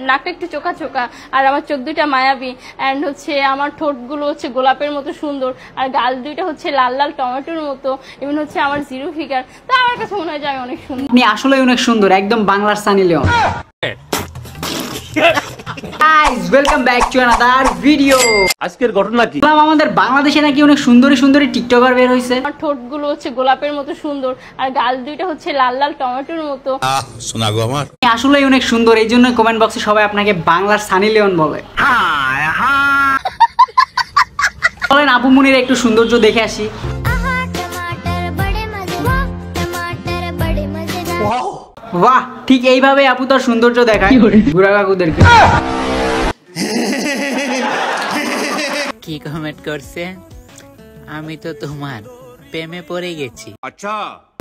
নাকটা একটু চোখা চোখা, আর আমার চোখ দুইটা মায়াবী, অ্যান্ড হচ্ছে আমার ঠোঁটগুলো হচ্ছে গোলাপের মতো সুন্দর, আর গাল দুইটা হচ্ছে লাল লাল টমেটোর মতো, ইভেন হচ্ছে আমার জিরো ফিগার। তো আমার কাছে মনে হয় যে আমি অনেক সুন্দর। আপনি আসলে অনেক সুন্দর, একদম বাংলার Sunny Leone. Guys welcome back to another video. আজকের ঘটনা কি? আমাদের বাংলাদেশে নাকি অনেক সুন্দরী সুন্দরী টিকটকার বের হইছে। আমার ঠোঁটগুলো হচ্ছে গোলাপের মতো সুন্দর, আর গাল দুইটা হচ্ছে লাল লাল টমেটোর মতো। শোনা গো আমার, আসলে অনেক সুন্দর, এই জন্য কমেন্ট বক্সে সবাই আপনাকে বাংলার সানি লিওন বলে। বলেন আপু মুনির একটু সৌন্দর্য দেখে আসি। বাহ, ঠিক এইভাবে আপু তার সৌন্দর্য দেখায় বুড়া কাকুদেরকে। কি কমেন্ট করছে? আমি তো তোমার প্রেমে পড়ে গেছি। আচ্ছা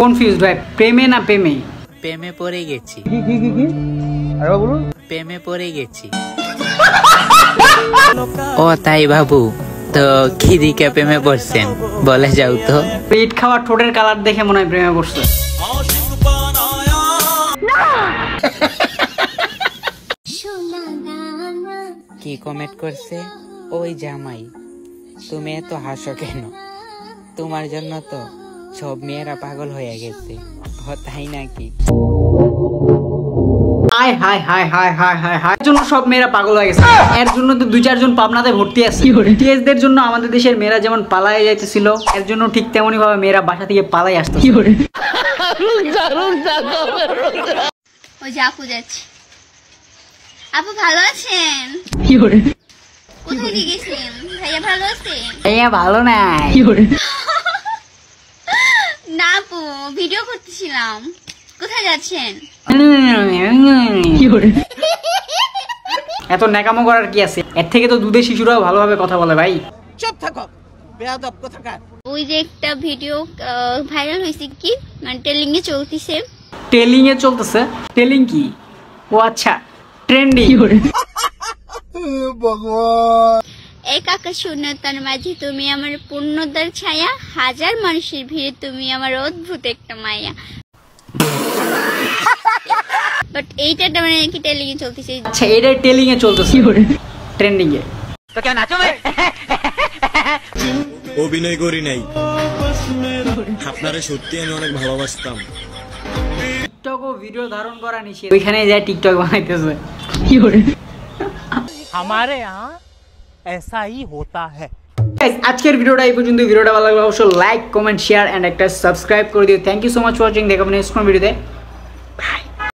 কনফিউজড ভাই, প্রেমে না প্রেমে? প্রেমে পড়ে গেছি। আরে বলুন। প্রেমে পড়ে গেছি। ও তাই বাবু, তো কি দিকে প্রেমে পড়ছেন বলে যাও তো। পেট খাওয়া ঠোঁটের কালার দেখে মনে হয় প্রেমে পড়ছে। কি কমেন্ট করছে? ওই জামাই, তুমি এত হাসো কেন? তোমার জন্য তো সব মেয়েরা পাগল হয়ে গেছে। ও তাই নাকি? High high high high high high high, এর জন্য সব মেয়েরা পাগল হয়ে গেছে। এর জন্য তো 2-4 জন পাবনাতে ভর্তি আছে। টিএসদের জন্য আমাদের দেশের মেয়েরা যেমন পালায়ে যাইতেছিল, এর জন্য ঠিক তেমনি ভাবে মেয়েরা বাসা থেকে পালাই আসতেছে। ওই যে আপু যাচ্ছে। আপু ভালো আছেন? কোথায় গেছেন? ভাইয়া ভালো আছেন? ভাইয়া ভালো নাই। না আপু, ভিডিও করতেছিলাম। কোথায় যাচ্ছেন? এত ন্যাকামো করার কি আছে? এর থেকে তো দুধের শিশুরাও ভালোভাবে কথা বলে ভাই। চুপ থাকো বেয়াদব কোথাকার। ওই যে একটা ভিডিও ভাইরাল হয়েছে, কি মানে টেলিং এ চলতেছে। টেলিং এ চলতেছে? টেলিং কি? ও আচ্ছা, ট্রেন্ডিং। এক আকাশ শূন্যতার মাঝে তুমি আমার পূর্ণতার ছায়া, হাজার মানুষের ভিড়ে তুমি আমার অদ্ভুত একটা মায়া। বাট এইটা মানে কি টেলিং এ চলতেছে? আচ্ছা, এটা টেলিং এ চলতেছে, ট্রেন্ডিং এ। তো কেন নাচো ভাই? অভিনয় করি নাই, আপনারে সত্যি আমি অনেক ভালোবাসতাম। টিকটক ও ভিডিও ধারণ করা নিষেধ, ওইখানে যায় টিকটক বানাইতেছে। हमारे यहाँ ऐसा ही होता है। আজকের ভিডিওটা এই পর্যন্ত। ভিডিওটা ভালো লাগলে অবশ্যই লাইক, কমেন্ট, শেয়ার এন্ড একটা সাবস্ক্রাইব করে দিও। Thank you so much for watching. দেখা হবে নেক্সট কোন ভিডিওতে।